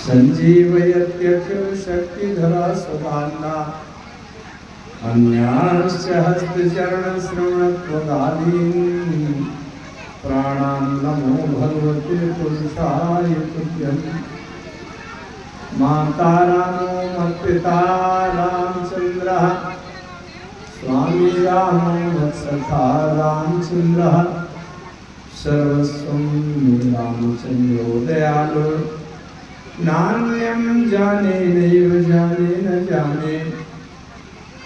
संजीवयत्यखिलशक्तिधरा सुधान्ना अन्यास्य हस्तचरणश्रवणत्वगादीन् प्राणान् नमो भगवते पुरुषाय तुभ्यम्। माता रामो मत्पिता रामचन्द्रः स्वामी रामो मत्सखा रामचन्द्रः सर्वस्वं रामचन्द्रो दयालु नान्यं जाने नैव जाने न जाने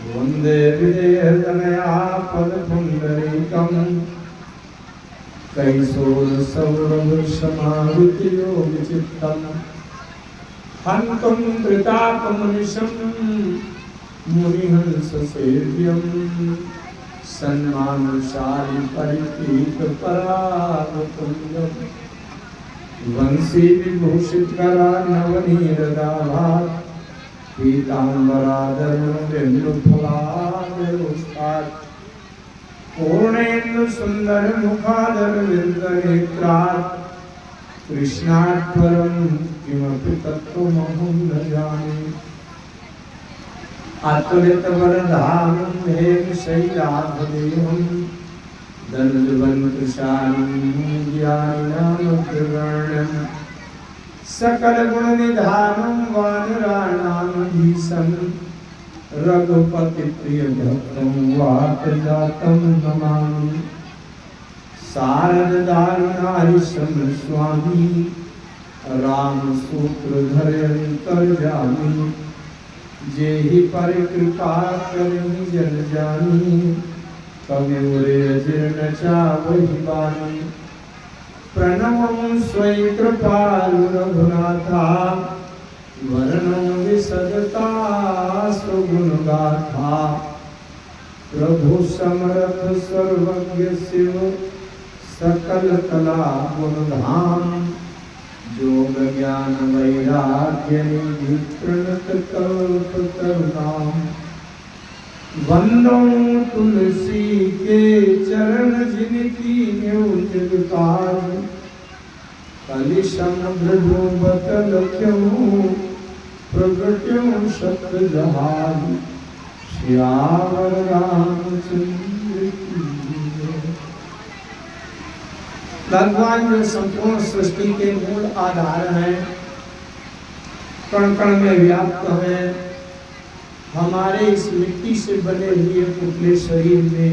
वन्दे विदेहतनया पदपुण्डरीकम् कैशोरसौरभसमाहृतियोगचित्तम् हन्तुं त्रितापमनिशं मुनिहंससेव्यम् सन्मानशाली परिपीतपरागतुल्यम् वंशी विभूषितकरा नवनीरदाभात् पीताम्बराधरबिन्दुफलाधरोस्तात् पूर्णेन्दुसुन्दरमुखाधरविन्दनेत्रात् कृष्णात् परं किमपि तत्त्वमहं न जाने। अतुलितवरधामं हेमशैलाभदेहं दण्डवन्त्रशालं ज्ञानिनामग्रगण्यं सकलगुणनिधानं वानराणामधीशं रघुपतिप्रियभक्तं वातजातं नमामि। शारददारुणारिशं स्वामी रामसूत्रधरयन्तर्जामी जेहि परिकृपा करहि जन जानी कविमुरे अजीर्ण चावहि बानी। प्रणवं स्वयं कृपालु रघुनाथा वर्णं विशदता सुगुणगाथा। प्रभु समर्थ सर्वज्ञ शिव सकल कला गुणधाम योग ज्ञान वैराग्य निधि प्रणत कल्पतरुणाम। वंदो तुलसी के चरण जिनकी न्योजताज कलिशम डूबत लख्यों प्रगट्यों शब्द जहाज श्यावर रामचंद्र की। भगवान जो संपूर्ण सृष्टि के मूल आधार हैं, कण कण में व्याप्त हैं, हमारे इस मिट्टी से बने हुए पुतले शरीर में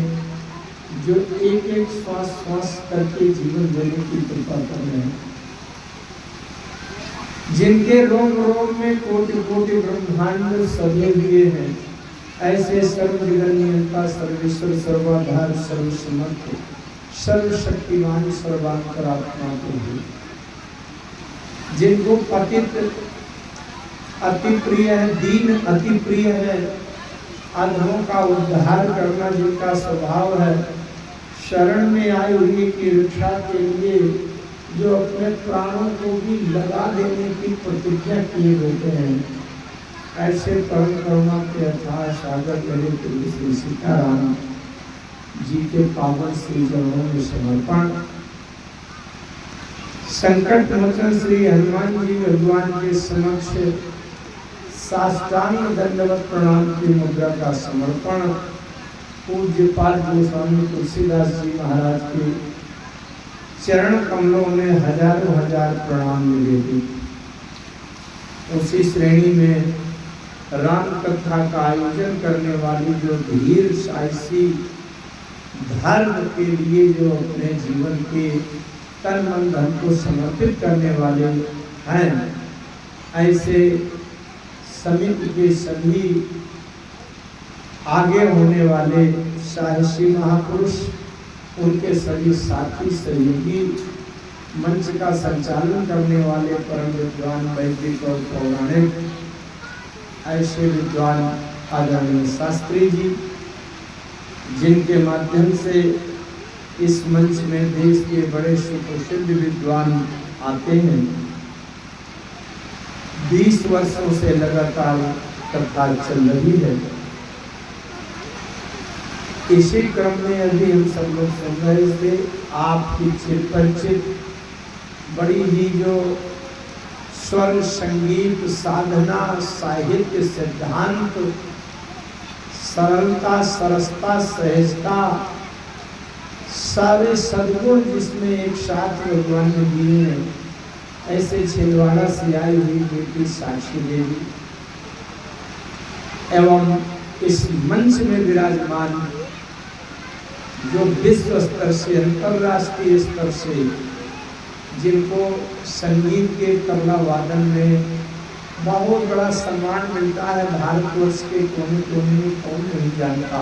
जो एक एक श्वास श्वास करके जीवन देने की कृपा कर रहे हैं, जिनके रोम रोम में कोटि कोटि ब्रह्मांड सजे हुए हैं, ऐसे सर्वजगन्यता सर्वेश्वर सर्वाधार सर्वसमर्थ सर्वशक्तिमान सर्वांतरात्मा को भी, जिनको पतित अति प्रिय है, दीन अति प्रिय है, अधमों का उद्धार करना जिनका स्वभाव है, शरण में आए हुए की रक्षा के लिए जो अपने प्राणों को भी लगा देने की प्रतिज्ञा किए होते हैं, ऐसे परम करुणा के अथाह सागर मेरे प्रभु श्री सीताराम जी के पावन श्री चरणों में समर्पण। संकट मोचन श्री हनुमान जी भगवान के समक्ष साष्टांग दंडवत प्रणाम की मुद्रा का समर्पण। पूज्य पाद गोस्वामी तुलसीदास जी महाराज के चरण कमलों में हजारों हजार प्रणाम निवेदित। उसी श्रेणी में राम कथा का आयोजन करने वाली जो धीर साहसी धर्म के लिए जो अपने जीवन के तन मन धन को समर्पित करने वाले हैं, ऐसे समिति के सभी आगे होने वाले साहसी महापुरुष, उनके सभी साथी सहयोगी, मंच का संचालन करने वाले परम विद्वान वैदिक और पौराणिक ऐसे विद्वान आदरणीय शास्त्री जी, जिनके माध्यम से इस मंच में देश के बड़े सुप्रसिद्ध विद्वान आते हैं। 20 वर्षों से लगातार कथा चल रही है। इसी क्रम में अभी हम सब लोग सुन रहे थे आपकी चिर परिचित बड़ी ही जो स्वर, संगीत, साधना, साहित्य, सिद्धांत, सरलता, सरसता, सहजता, सारे सद्गुण जिसमें एक साथ भगवान ने दिए हैं। ऐसे छिंदवाड़ा से आई हुई बेटी साक्षी देवी एवं इस मंच में विराजमान जो विश्व स्तर से, अंतरराष्ट्रीय स्तर से, जिनको संगीत के तबला वादन में बहुत बड़ा सम्मान मिलता है, भारतवर्ष के कोने कोने में कौन नहीं जानता,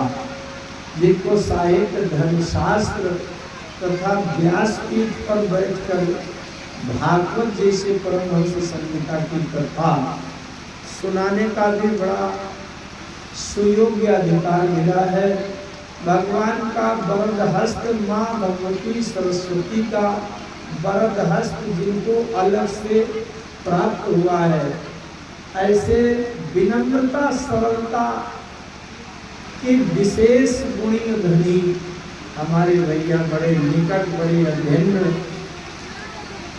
जिनको साहित्य, धर्मशास्त्र तथा व्यासपीठ पर बैठकर भागवत जैसे परमहंस संहिता की कथा सुनाने का भी बड़ा सुयोग्य अधिकार मिला है। भगवान का वरद हस्त, माँ भगवती सरस्वती का वरद हस्त जिनको अलग से प्राप्त हुआ है, ऐसे विनम्रता, सरलता के विशेष गुणी धनी हमारे भैया बड़े निकट, बड़े अध्ययन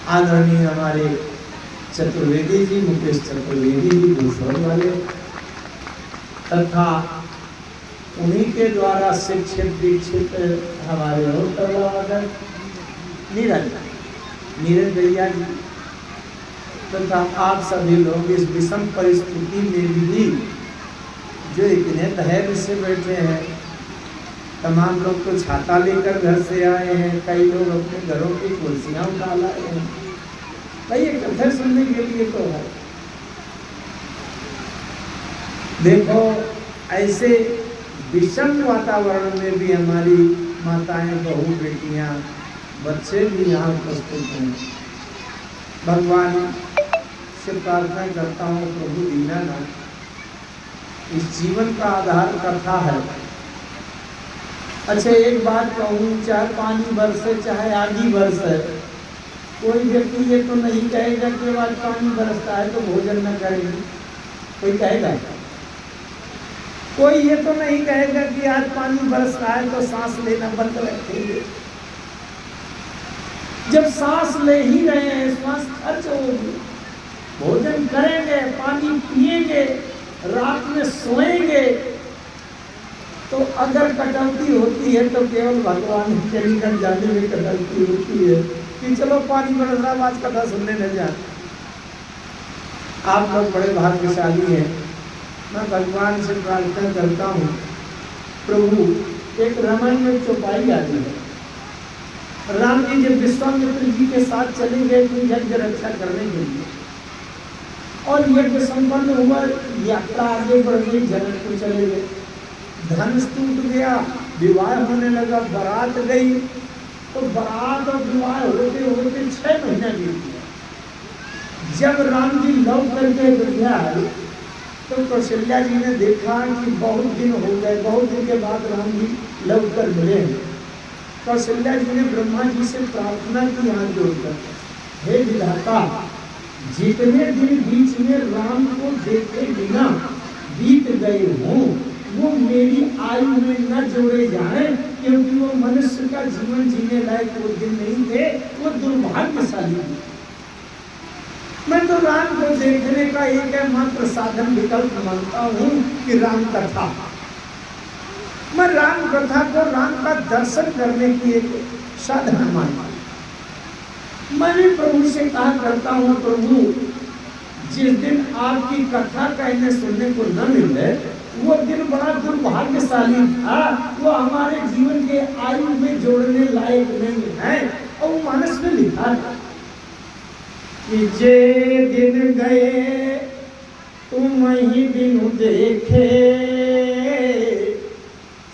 आदरणीय हमारे चतुर्वेदी जी, मुकेश चतुर्वेदी जी भूषण वाले, तथा उन्हीं के द्वारा शिक्षित दीक्षित हमारे और तबलावादक नीरज भैया जी, तथा आप सभी लोग इस विषम परिस्थिति में भी जो इतने धैर्य से बैठे हैं। तमाम लोग तो छाता लेकर घर से आए हैं, कई लोग अपने घरों की कुर्सियां उठा लाए हैं। भाई ये कथा सुनने के लिए तो है। देखो ऐसे विषम वातावरण में भी हमारी माताएं, बहू, बेटियां, बच्चे भी यहाँ उपस्थित हैं। भगवान से प्रार्थना करता हूँ प्रभु दीनानाथ, इस जीवन का आधार कथा है। अच्छा एक बात कहूँ, चाहे पानी बरसे चाहे आगी बरसे, कोई व्यक्ति ये तो नहीं कहेगा कि आज पानी बरसता है तो भोजन न करेंगे। कोई कहेगा? कोई ये तो नहीं कहेगा कि आज पानी बरस रहा है तो सांस लेना बंद रखेंगे। जब सांस ले ही रहे हैं, श्वास खर्च होगी, भोजन करेंगे, पानी पिएंगे, रात में सोएंगे, तो अगर कटौती होती है तो केवल भगवान के निकट जाने में कटौती होती है कि चलो पानी बरस रहा, आज कथा सुनने न जाए। आप लोग बड़े भाग्यशाली हैं। मैं भगवान से प्रार्थना करता हूँ प्रभु, एक रामायण में चौपाई आती है, राम जी जब विश्वामित्र जी के साथ चले गए तो यज्ञ रक्षा करने के लिए, और यज्ञ संपन्न हुआ, यात्रा आगे बढ़ गई, जनकपुर चले गए, धनुष टूट गया, विवाह होने लगा, बारात गई, तो बारात और विवाह होते होते 6 महीना बीत गया। जब राम जी लौट करके अयोध्या आए तो कौशल्या जी ने देखा कि बहुत दिन हो गए, बहुत दिन के बाद राम जी लौट कर मिले हैं। कौशल्या जी ने ब्रह्मा जी से प्रार्थना की हाथ जोड़कर, हे विधाता, जितने दिन बीच में राम को देखे बिना बीत गए हों वो मेरी आयु में न जोड़े जाएं, क्योंकि वो मनुष्य का जीवन जीने लायक वो दिन नहीं थे, वो दुर्भाग्यशाली थे। मैं तो राम को देखने का एक मात्र साधन विकल्प मानता हूँ कि राम कथा। मैं राम कथा को राम का दर्शन करने की एक साधन मानता हूँ। मैं भी प्रभु से कहा करता हूँ, प्रभु जिस दिन आपकी कथा कहने सुनने को न मिले वो दिन बड़ा दुर्भाग्यशाली था, वो हमारे जीवन के आयु में जोड़ने लायक नहीं है। और वो मानस में लिखा है कि जे दिन गए तुम ही दिन देखे,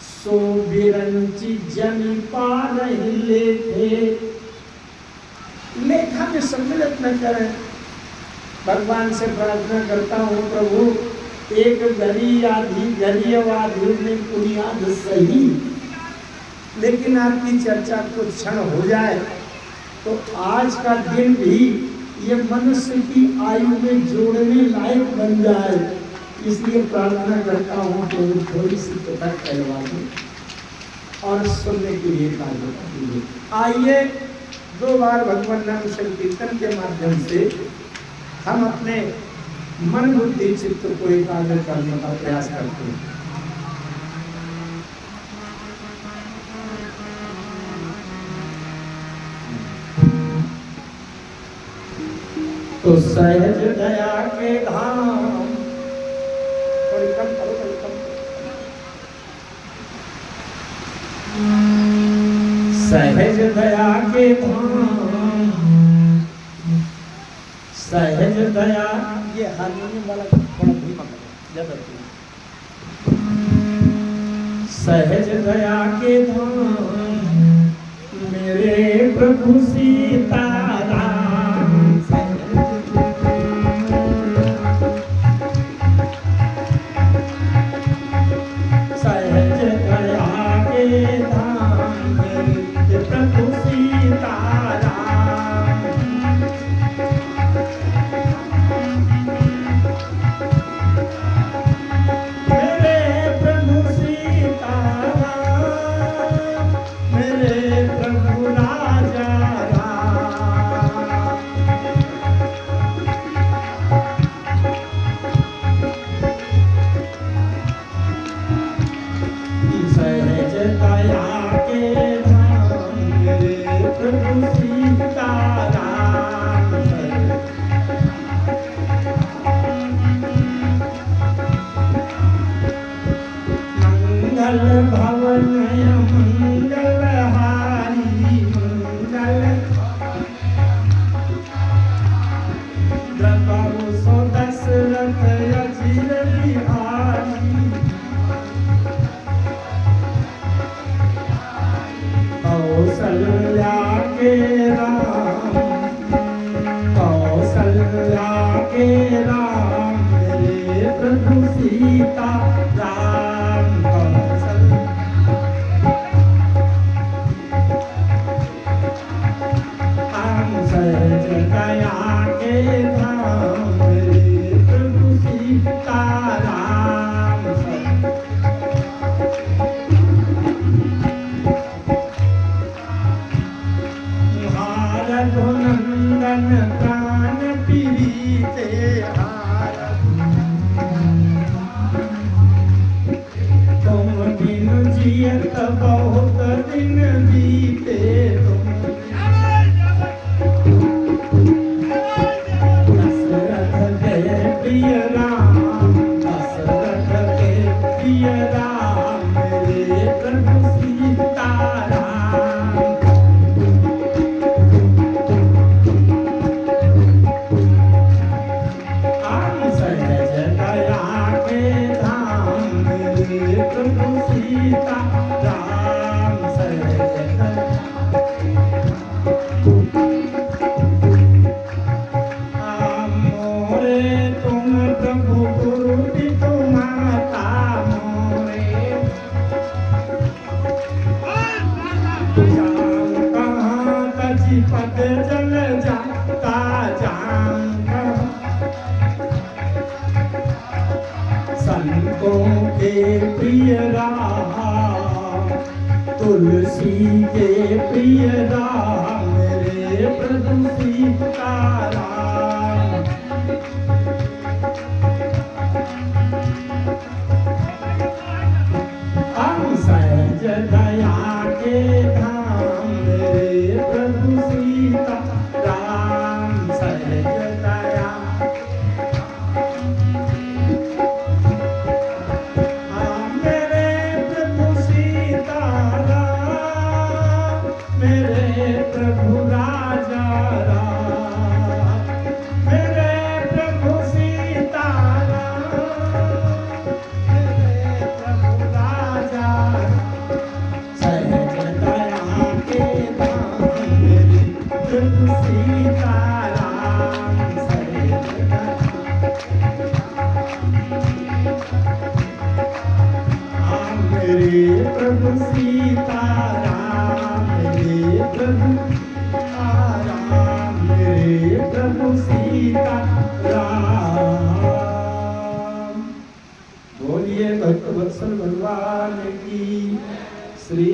सो बिरंची जन पार ही लेखे। लेखा में सम्मिलित न करें। भगवान से प्रार्थना करता हूँ प्रभु, एक गरी आधी गरीयवादी में बुनियाद सही, लेकिन आपकी चर्चा कुछ क्षण हो जाए तो आज का दिन भी ये मनुष्य की आयु में जोड़ने लायक बन जाए। इसलिए प्रार्थना करता हूँ तो थोड़ी सी कथा कहलवा दें और सुनने के लिए कार्य कीजिए। आइए 2 बार भगवान नाम संकीर्तन के माध्यम से हम अपने मन बुद्धि चित्त को एकाग्र करने का प्रयास करते हैं। तो सहज दया के धाम, थोड़ी कम करो, थोड़ी कम करो। सहज दया के धाम, सहज दया, ये हारमोनियम वाला थोड़ा धीमा करो, ज्यादा सहज दया के धाम मेरे प्रभु सीताराम, बहुत दिन बीते दशरथ के प्रिय राम, दशरथ के प्रिय राम मेरे प्रभु सीताराम। हम सहज दया के धाम मेरे प्रभु सीताराम। पद जल जाता जाऊंगा संतों के प्रिय राम, तुलसी के प्रिय राम मेरे प्रभु सीताराम। हम सहज दया के धाम मेरे प्रभु सीताराम, सहज दया। मेरे प्रभु सीताराम, मेरे प्रभु राजा राम, मेरे प्रभु सीताराम, मेरे प्रभु राजा। सहज दया के धाम मेरे प्रभु सीताराम, सहज मेरे प्रभु सीताराम, मेरे प्रभु सीताराम, मेरे प्रभु सीताराम। बोलिए भक्त वत्सल भगवान की श्री